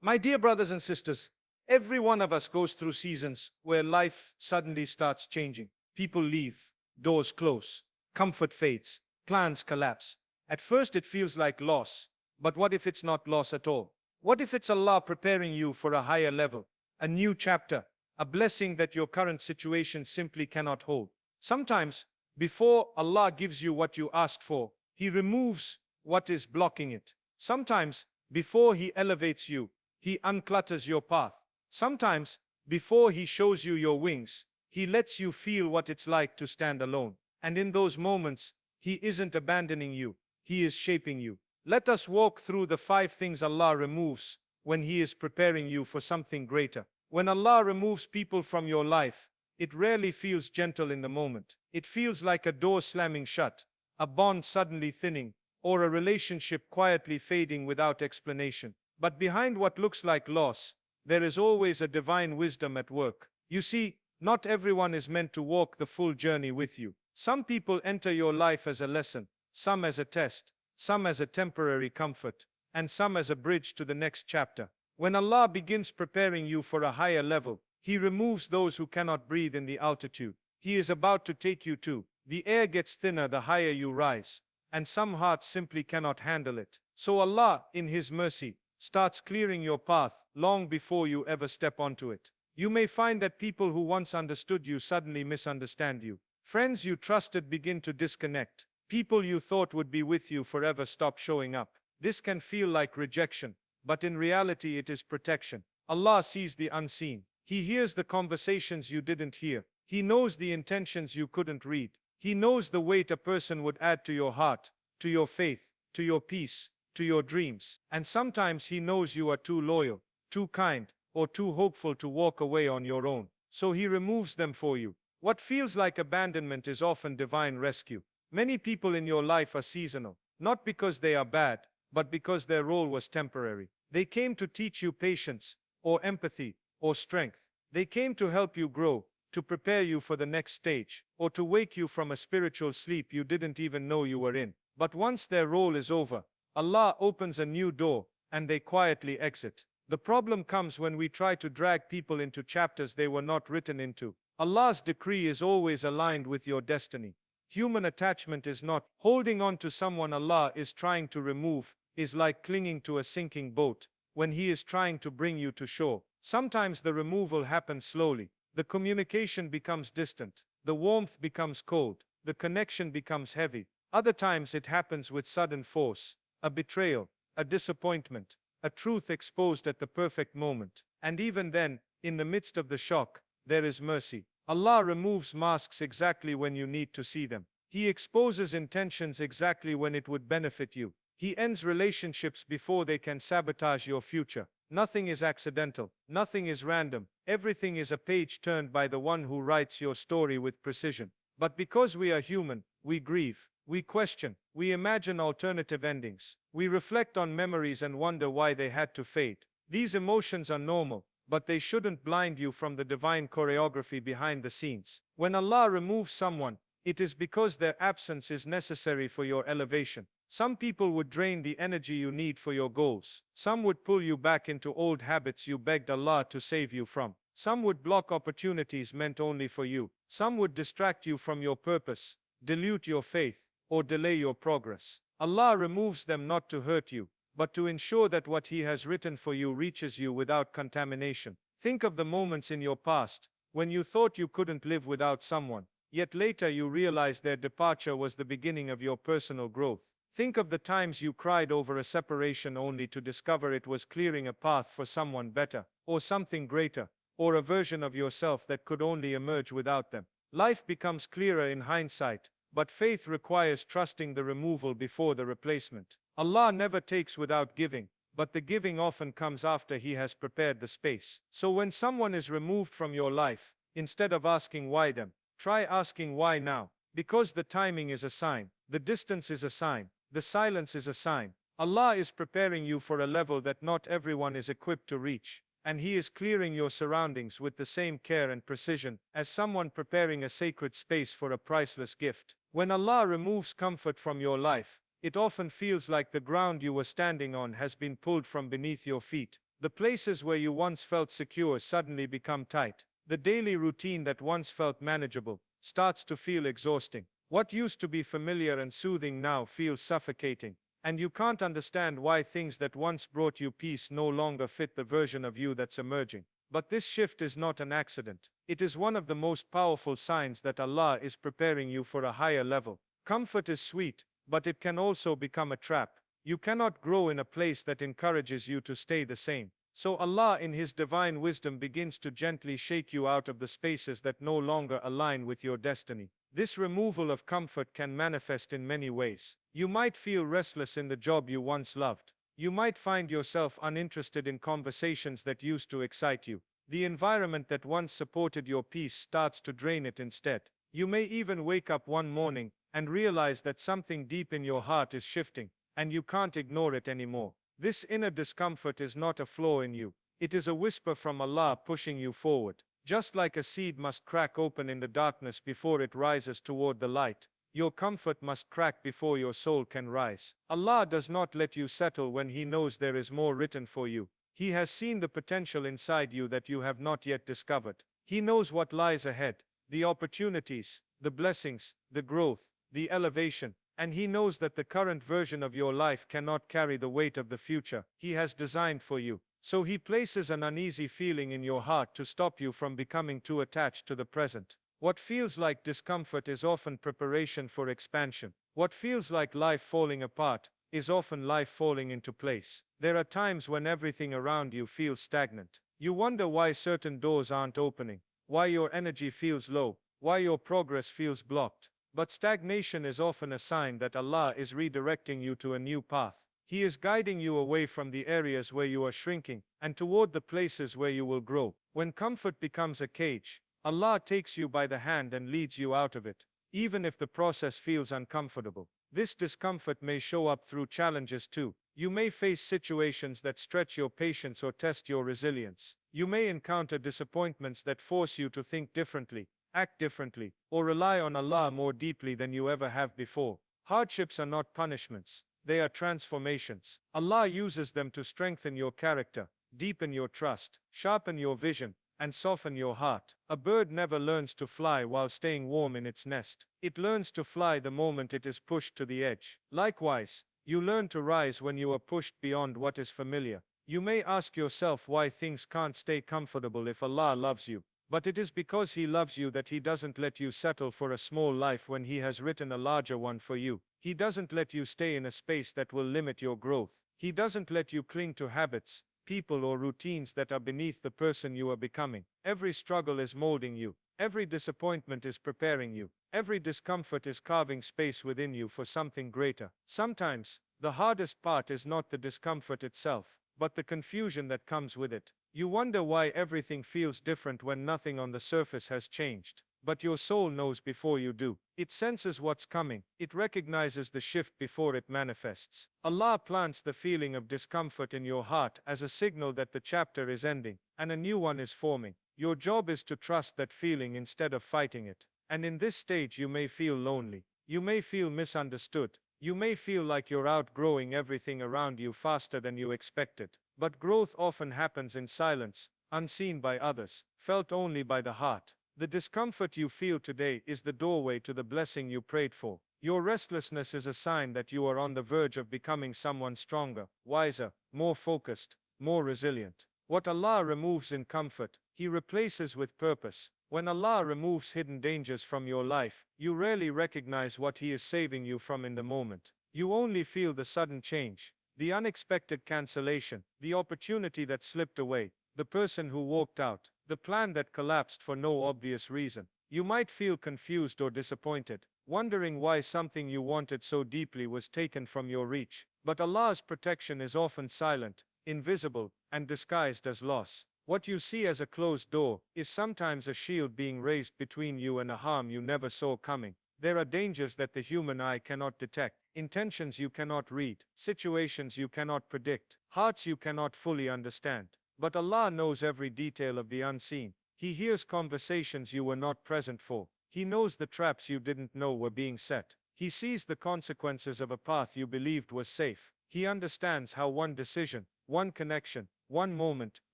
My dear brothers and sisters, every one of us goes through seasons where life suddenly starts changing. People leave, doors close, comfort fades, plans collapse. At first it feels like loss, but what if it's not loss at all? What if it's Allah preparing you for a higher level, a new chapter, a blessing that your current situation simply cannot hold? Sometimes, before Allah gives you what you asked for, He removes what is blocking it. Sometimes, before He elevates you, He unclutters your path. Sometimes, before He shows you your wings, He lets you feel what it's like to stand alone. And in those moments, He isn't abandoning you, He is shaping you. Let us walk through the 5 things Allah removes when He is preparing you for something greater. When Allah removes people from your life, it rarely feels gentle in the moment. It feels like a door slamming shut, a bond suddenly thinning, or a relationship quietly fading without explanation. But behind what looks like loss, there is always a divine wisdom at work. You see, not everyone is meant to walk the full journey with you. Some people enter your life as a lesson, some as a test, some as a temporary comfort, and some as a bridge to the next chapter. When Allah begins preparing you for a higher level, He removes those who cannot breathe in the altitude He is about to take you to. The air gets thinner the higher you rise, and some hearts simply cannot handle it. So Allah, in His mercy, starts clearing your path long before you ever step onto it. You may find that people who once understood you suddenly misunderstand you. Friends you trusted begin to disconnect. People you thought would be with you forever stop showing up. This can feel like rejection, but in reality it is protection. Allah sees the unseen. He hears the conversations you didn't hear. He knows the intentions you couldn't read. He knows the weight a person would add to your heart, to your faith, to your peace, to your dreams. And sometimes He knows you are too loyal, too kind, or too hopeful to walk away on your own. So He removes them for you. What feels like abandonment is often divine rescue. Many people in your life are seasonal, not because they are bad, but because their role was temporary. They came to teach you patience, or empathy, or strength. They came to help you grow, to prepare you for the next stage, or to wake you from a spiritual sleep you didn't even know you were in. But once their role is over, Allah opens a new door, and they quietly exit. The problem comes when we try to drag people into chapters they were not written into. Allah's decree is always aligned with your destiny. Human attachment is not. Holding on to someone Allah is trying to remove is like clinging to a sinking boat when He is trying to bring you to shore. Sometimes the removal happens slowly. The communication becomes distant. The warmth becomes cold. The connection becomes heavy. Other times it happens with sudden force. A betrayal, a disappointment, a truth exposed at the perfect moment. And even then, in the midst of the shock, there is mercy. Allah removes masks exactly when you need to see them. He exposes intentions exactly when it would benefit you. He ends relationships before they can sabotage your future. Nothing is accidental. Nothing is random. Everything is a page turned by the one who writes your story with precision. But because we are human, we grieve, we question, we imagine alternative endings. We reflect on memories and wonder why they had to fade. These emotions are normal, but they shouldn't blind you from the divine choreography behind the scenes. When Allah removes someone, it is because their absence is necessary for your elevation. Some people would drain the energy you need for your goals. Some would pull you back into old habits you begged Allah to save you from. Some would block opportunities meant only for you. Some would distract you from your purpose, dilute your faith, or delay your progress. Allah removes them not to hurt you, but to ensure that what He has written for you reaches you without contamination. Think of the moments in your past when you thought you couldn't live without someone, yet later you realized their departure was the beginning of your personal growth. Think of the times you cried over a separation only to discover it was clearing a path for someone better, or something greater, or a version of yourself that could only emerge without them. Life becomes clearer in hindsight, but faith requires trusting the removal before the replacement. Allah never takes without giving, but the giving often comes after He has prepared the space. So when someone is removed from your life, instead of asking why them, try asking why now. Because the timing is a sign, the distance is a sign, the silence is a sign. Allah is preparing you for a level that not everyone is equipped to reach, and He is clearing your surroundings with the same care and precision as someone preparing a sacred space for a priceless gift. When Allah removes comfort from your life, it often feels like the ground you were standing on has been pulled from beneath your feet. The places where you once felt secure suddenly become tight. The daily routine that once felt manageable starts to feel exhausting. What used to be familiar and soothing now feels suffocating. And you can't understand why things that once brought you peace no longer fit the version of you that's emerging. But this shift is not an accident. It is one of the most powerful signs that Allah is preparing you for a higher level. Comfort is sweet, but it can also become a trap. You cannot grow in a place that encourages you to stay the same. So Allah in His divine wisdom begins to gently shake you out of the spaces that no longer align with your destiny. This removal of comfort can manifest in many ways. You might feel restless in the job you once loved. You might find yourself uninterested in conversations that used to excite you. The environment that once supported your peace starts to drain it instead. You may even wake up one morning and realize that something deep in your heart is shifting, and you can't ignore it anymore. This inner discomfort is not a flaw in you. It is a whisper from Allah pushing you forward. Just like a seed must crack open in the darkness before it rises toward the light, your comfort must crack before your soul can rise. Allah does not let you settle when He knows there is more written for you. He has seen the potential inside you that you have not yet discovered. He knows what lies ahead, the opportunities, the blessings, the growth, the elevation, and He knows that the current version of your life cannot carry the weight of the future He has designed for you. So He places an uneasy feeling in your heart to stop you from becoming too attached to the present. What feels like discomfort is often preparation for expansion. What feels like life falling apart is often life falling into place. There are times when everything around you feels stagnant. You wonder why certain doors aren't opening, why your energy feels low, why your progress feels blocked. But stagnation is often a sign that Allah is redirecting you to a new path. He is guiding you away from the areas where you are shrinking and toward the places where you will grow. When comfort becomes a cage, Allah takes you by the hand and leads you out of it, even if the process feels uncomfortable. This discomfort may show up through challenges too. You may face situations that stretch your patience or test your resilience. You may encounter disappointments that force you to think differently, act differently, or rely on Allah more deeply than you ever have before. Hardships are not punishments. They are transformations. Allah uses them to strengthen your character, deepen your trust, sharpen your vision, and soften your heart. A bird never learns to fly while staying warm in its nest. It learns to fly the moment it is pushed to the edge. Likewise, you learn to rise when you are pushed beyond what is familiar. You may ask yourself why things can't stay comfortable if Allah loves you. But it is because He loves you that He doesn't let you settle for a small life when He has written a larger one for you. He doesn't let you stay in a space that will limit your growth. He doesn't let you cling to habits, people, or routines that are beneath the person you are becoming. Every struggle is molding you. Every disappointment is preparing you. Every discomfort is carving space within you for something greater. Sometimes, the hardest part is not the discomfort itself, but the confusion that comes with it. You wonder why everything feels different when nothing on the surface has changed. But your soul knows before you do. It senses what's coming. It recognizes the shift before it manifests. Allah plants the feeling of discomfort in your heart as a signal that the chapter is ending and a new one is forming. Your job is to trust that feeling instead of fighting it. And in this stage you may feel lonely. You may feel misunderstood. You may feel like you're outgrowing everything around you faster than you expected. But growth often happens in silence, unseen by others, felt only by the heart. The discomfort you feel today is the doorway to the blessing you prayed for. Your restlessness is a sign that you are on the verge of becoming someone stronger, wiser, more focused, more resilient. What Allah removes in comfort, He replaces with purpose. When Allah removes hidden dangers from your life, you rarely recognize what He is saving you from in the moment. You only feel the sudden change, the unexpected cancellation, the opportunity that slipped away, the person who walked out, the plan that collapsed for no obvious reason. You might feel confused or disappointed, wondering why something you wanted so deeply was taken from your reach. But Allah's protection is often silent, invisible, and disguised as loss. What you see as a closed door is sometimes a shield being raised between you and a harm you never saw coming. There are dangers that the human eye cannot detect, intentions you cannot read, situations you cannot predict, hearts you cannot fully understand. But Allah knows every detail of the unseen. He hears conversations you were not present for. He knows the traps you didn't know were being set. He sees the consequences of a path you believed was safe. He understands how one decision, one connection, One moment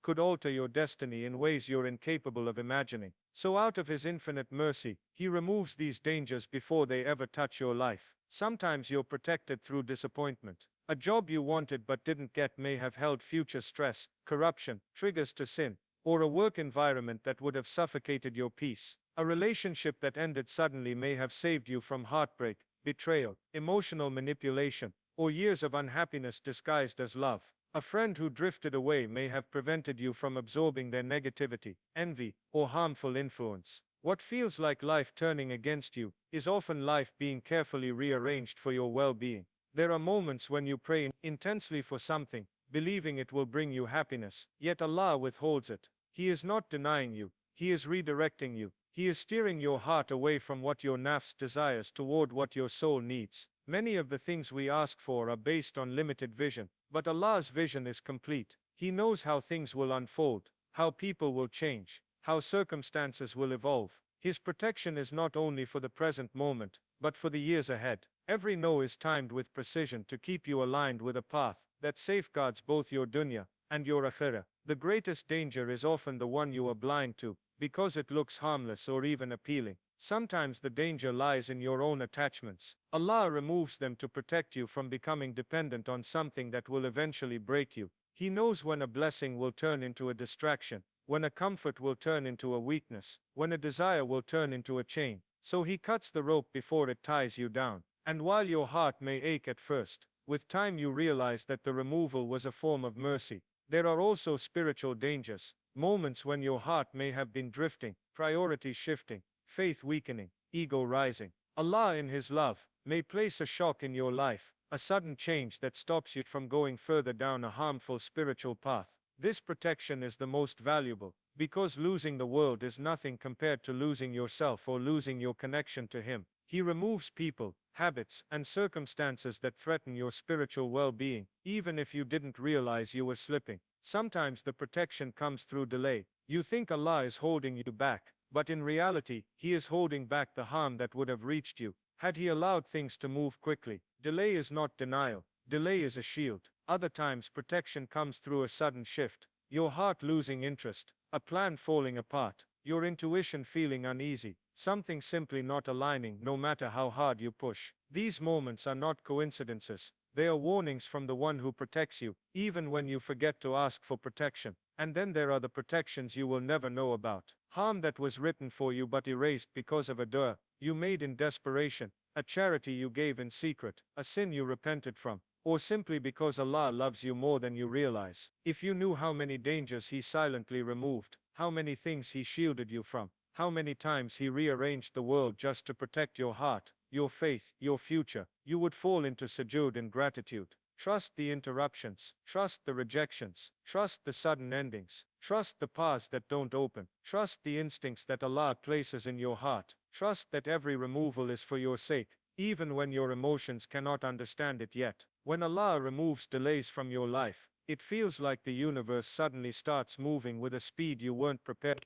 could alter your destiny in ways you're incapable of imagining. So out of His infinite mercy, He removes these dangers before they ever touch your life. Sometimes you're protected through disappointment. A job you wanted but didn't get may have held future stress, corruption, triggers to sin, or a work environment that would have suffocated your peace. A relationship that ended suddenly may have saved you from heartbreak, betrayal, emotional manipulation, or years of unhappiness disguised as love. A friend who drifted away may have prevented you from absorbing their negativity, envy, or harmful influence. What feels like life turning against you is often life being carefully rearranged for your well-being. There are moments when you pray intensely for something, believing it will bring you happiness, yet Allah withholds it. He is not denying you, He is redirecting you. He is steering your heart away from what your nafs desires toward what your soul needs. Many of the things we ask for are based on limited vision, but Allah's vision is complete. He knows how things will unfold, how people will change, how circumstances will evolve. His protection is not only for the present moment, but for the years ahead. Every no is timed with precision to keep you aligned with a path that safeguards both your dunya and your akhirah. The greatest danger is often the one you are blind to, because it looks harmless or even appealing. Sometimes the danger lies in your own attachments. Allah removes them to protect you from becoming dependent on something that will eventually break you. He knows when a blessing will turn into a distraction, when a comfort will turn into a weakness, when a desire will turn into a chain. So He cuts the rope before it ties you down. And while your heart may ache at first, with time you realize that the removal was a form of mercy. There are also spiritual dangers, moments when your heart may have been drifting, priorities shifting, faith weakening, ego rising. Allah in His love may place a shock in your life, a sudden change that stops you from going further down a harmful spiritual path. This protection is the most valuable, because losing the world is nothing compared to losing yourself or losing your connection to Him. He removes people, habits, and circumstances that threaten your spiritual well-being, even if you didn't realize you were slipping. Sometimes the protection comes through delay. You think Allah is holding you back, but in reality, He is holding back the harm that would have reached you had He allowed things to move quickly. Delay is not denial. Delay is a shield. Other times protection comes through a sudden shift, your heart losing interest, a plan falling apart, your intuition feeling uneasy, something simply not aligning no matter how hard you push. These moments are not coincidences. They are warnings from the one who protects you, even when you forget to ask for protection. And then there are the protections you will never know about. Harm that was written for you but erased because of a dua you made in desperation, a charity you gave in secret, a sin you repented from, or simply because Allah loves you more than you realize. If you knew how many dangers He silently removed, how many things He shielded you from, how many times He rearranged the world just to protect your heart, your faith, your future, you would fall into sujood in gratitude. Trust the interruptions, trust the rejections, trust the sudden endings, trust the paths that don't open, trust the instincts that Allah places in your heart, trust that every removal is for your sake, even when your emotions cannot understand it yet. When Allah removes delays from your life, it feels like the universe suddenly starts moving with a speed you weren't prepared.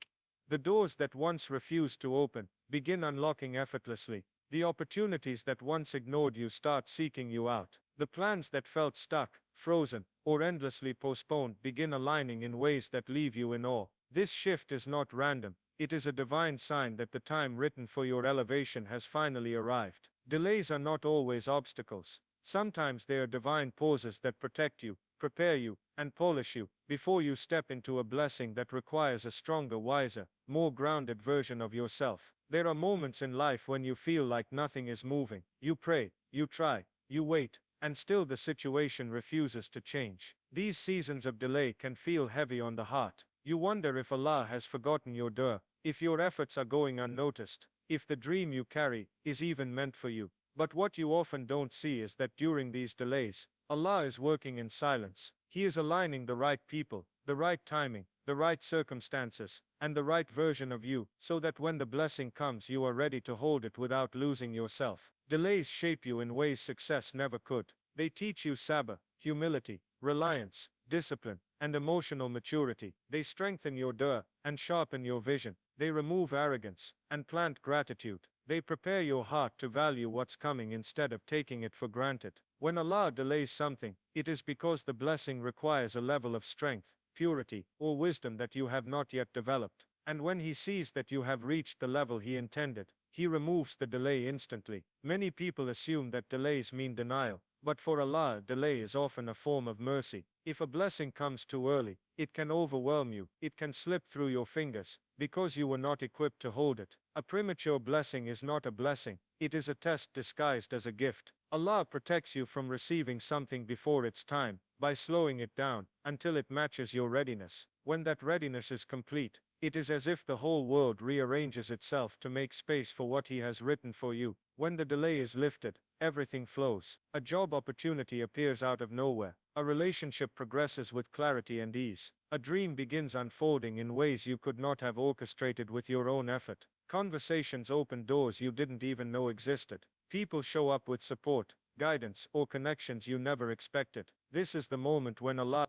The doors that once refused to open begin unlocking effortlessly. The opportunities that once ignored you start seeking you out. The plans that felt stuck, frozen, or endlessly postponed begin aligning in ways that leave you in awe. This shift is not random. It is a divine sign that the time written for your elevation has finally arrived. Delays are not always obstacles. Sometimes they are divine pauses that protect you, prepare you, and polish you before you step into a blessing that requires a stronger, wiser, more grounded version of yourself. There are moments in life when you feel like nothing is moving. You pray, you try, you wait, and still the situation refuses to change. These seasons of delay can feel heavy on the heart. You wonder if Allah has forgotten your dua, if your efforts are going unnoticed, if the dream you carry is even meant for you. But what you often don't see is that during these delays, Allah is working in silence. He is aligning the right people, the right timing, the right circumstances, and the right version of you, so that when the blessing comes you are ready to hold it without losing yourself. Delays shape you in ways success never could. They teach you sabr, humility, reliance, discipline, and emotional maturity. They strengthen your dua and sharpen your vision. They remove arrogance and plant gratitude. They prepare your heart to value what's coming instead of taking it for granted. When Allah delays something, it is because the blessing requires a level of strength, purity, or wisdom that you have not yet developed. And when He sees that you have reached the level He intended, He removes the delay instantly. Many people assume that delays mean denial, but for Allah, delay is often a form of mercy. If a blessing comes too early, it can overwhelm you, it can slip through your fingers, because you were not equipped to hold it. A premature blessing is not a blessing, it is a test disguised as a gift. Allah protects you from receiving something before its time, by slowing it down, until it matches your readiness. When that readiness is complete, it is as if the whole world rearranges itself to make space for what He has written for you. When the delay is lifted, everything flows. A job opportunity appears out of nowhere. A relationship progresses with clarity and ease. A dream begins unfolding in ways you could not have orchestrated with your own effort. Conversations open doors you didn't even know existed. People show up with support, guidance, or connections you never expected. This is the moment when Allah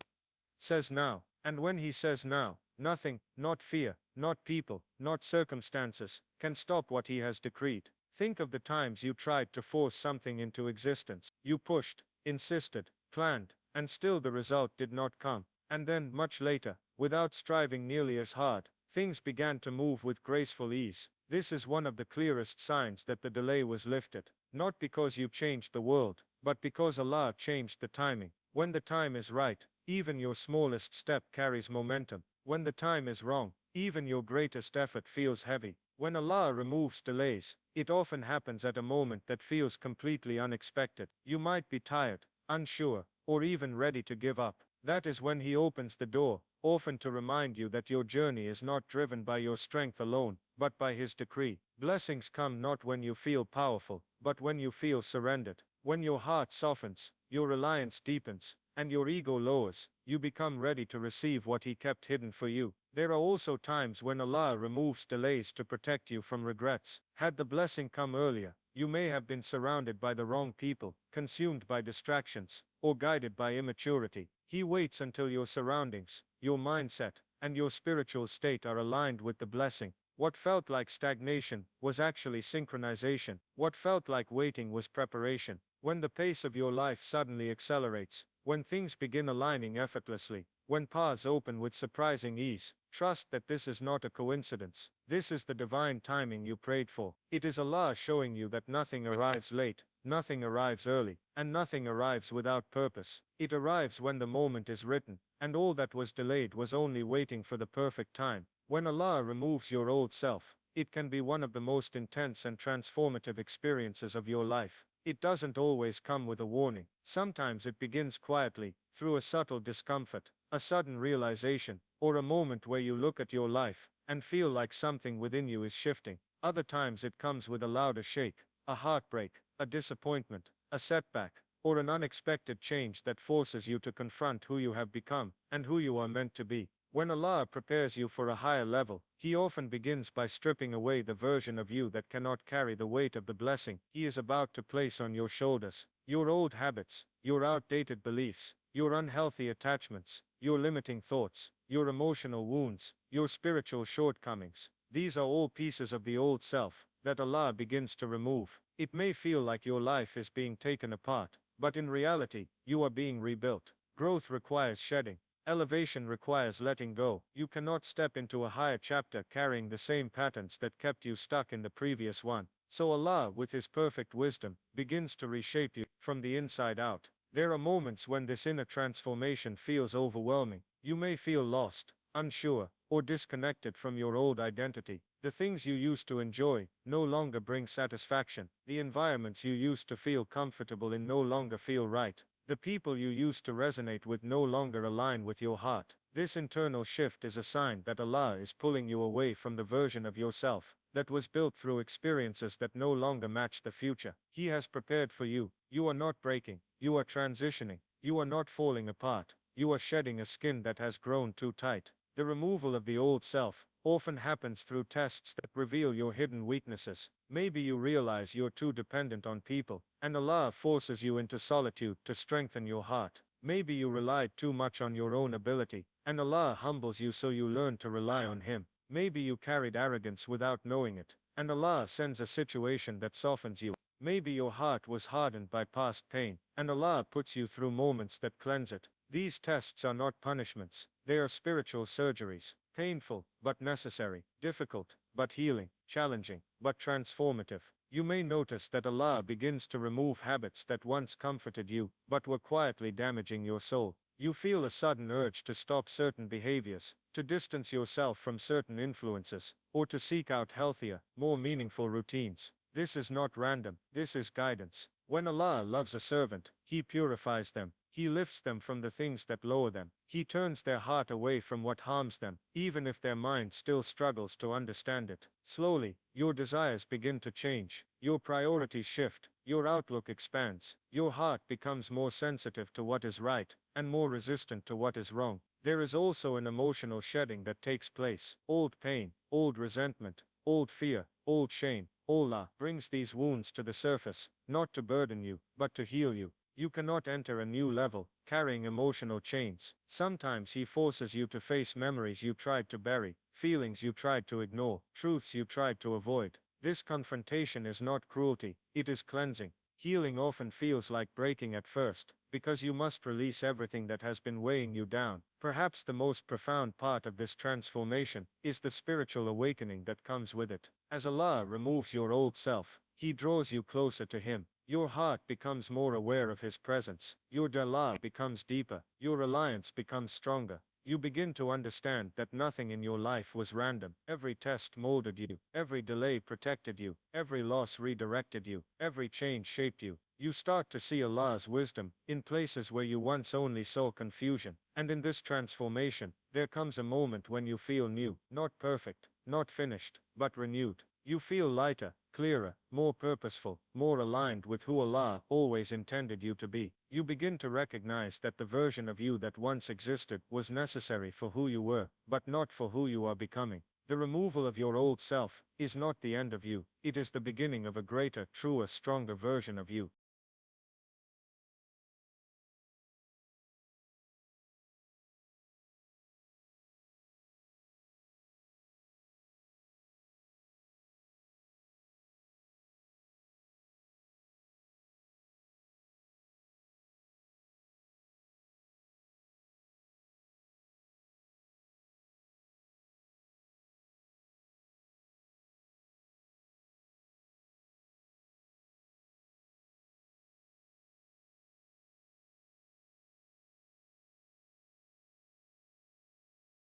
says now. And when He says now, nothing, not fear, not people, not circumstances, can stop what He has decreed. Think of the times you tried to force something into existence. You pushed, insisted, planned, and still the result did not come. And then, much later, without striving nearly as hard, things began to move with graceful ease. This is one of the clearest signs that the delay was lifted. Not because you changed the world, but because Allah changed the timing. When the time is right, even your smallest step carries momentum. When the time is wrong, even your greatest effort feels heavy. When Allah removes delays, it often happens at a moment that feels completely unexpected. You might be tired, unsure, or even ready to give up. That is when He opens the door, often to remind you that your journey is not driven by your strength alone, but by His decree. Blessings come not when you feel powerful, but when you feel surrendered. When your heart softens, your reliance deepens, and your ego lowers, you become ready to receive what He kept hidden for you. There are also times when Allah removes delays to protect you from regrets. Had the blessing come earlier, you may have been surrounded by the wrong people, consumed by distractions, or guided by immaturity. He waits until your surroundings, your mindset, and your spiritual state are aligned with the blessing. What felt like stagnation was actually synchronization. What felt like waiting was preparation. When the pace of your life suddenly accelerates, when things begin aligning effortlessly, when paths open with surprising ease, trust that this is not a coincidence. This is the divine timing you prayed for. It is Allah showing you that nothing arrives late, nothing arrives early, and nothing arrives without purpose. It arrives when the moment is written, and all that was delayed was only waiting for the perfect time. When Allah removes your old self, it can be one of the most intense and transformative experiences of your life. It doesn't always come with a warning. Sometimes it begins quietly, through a subtle discomfort, a sudden realization, or a moment where you look at your life and feel like something within you is shifting. Other times it comes with a louder shake, a heartbreak, a disappointment, a setback, or an unexpected change that forces you to confront who you have become and who you are meant to be. When Allah prepares you for a higher level, He often begins by stripping away the version of you that cannot carry the weight of the blessing He is about to place on your shoulders. Your old habits, your outdated beliefs, your unhealthy attachments, your limiting thoughts, your emotional wounds, your spiritual shortcomings. These are all pieces of the old self that Allah begins to remove. It may feel like your life is being taken apart, but in reality, you are being rebuilt. Growth requires shedding. Elevation requires letting go. You cannot step into a higher chapter carrying the same patterns that kept you stuck in the previous one. So Allah, with His perfect wisdom, begins to reshape you from the inside out. There are moments when this inner transformation feels overwhelming. You may feel lost, unsure, or disconnected from your old identity. The things you used to enjoy no longer bring satisfaction. The environments you used to feel comfortable in no longer feel right. The people you used to resonate with no longer align with your heart. This internal shift is a sign that Allah is pulling you away from the version of yourself that was built through experiences that no longer match the future He has prepared for you. You are not breaking, you are transitioning, you are not falling apart, you are shedding a skin that has grown too tight. The removal of the old self often happens through tests that reveal your hidden weaknesses. Maybe you realize you're too dependent on people, and Allah forces you into solitude to strengthen your heart. Maybe you relied too much on your own ability, and Allah humbles you so you learn to rely on Him. Maybe you carried arrogance without knowing it, and Allah sends a situation that softens you. Maybe your heart was hardened by past pain, and Allah puts you through moments that cleanse it. These tests are not punishments, they are spiritual surgeries, painful, but necessary, difficult, but healing, challenging, but transformative. You may notice that Allah begins to remove habits that once comforted you, but were quietly damaging your soul. You feel a sudden urge to stop certain behaviors, to distance yourself from certain influences, or to seek out healthier, more meaningful routines. This is not random, this is guidance. When Allah loves a servant, He purifies them, He lifts them from the things that lower them, He turns their heart away from what harms them, even if their mind still struggles to understand it. Slowly, your desires begin to change, your priorities shift, your outlook expands, your heart becomes more sensitive to what is right, and more resistant to what is wrong. There is also an emotional shedding that takes place. Old pain, old resentment, old fear, old shame. Allah brings these wounds to the surface, not to burden you, but to heal you. You cannot enter a new level, carrying emotional chains. Sometimes He forces you to face memories you tried to bury, feelings you tried to ignore, truths you tried to avoid. This confrontation is not cruelty, it is cleansing. Healing often feels like breaking at first, because you must release everything that has been weighing you down. Perhaps the most profound part of this transformation is the spiritual awakening that comes with it. As Allah removes your old self, He draws you closer to Him. Your heart becomes more aware of His presence. Your dialogue becomes deeper. Your reliance becomes stronger. You begin to understand that nothing in your life was random. Every test molded you. Every delay protected you. Every loss redirected you. Every change shaped you. You start to see Allah's wisdom in places where you once only saw confusion. And in this transformation, there comes a moment when you feel new, not perfect, not finished, but renewed. You feel lighter, clearer, more purposeful, more aligned with who Allah always intended you to be. You begin to recognize that the version of you that once existed was necessary for who you were, but not for who you are becoming. The removal of your old self is not the end of you, it is the beginning of a greater, truer, stronger version of you.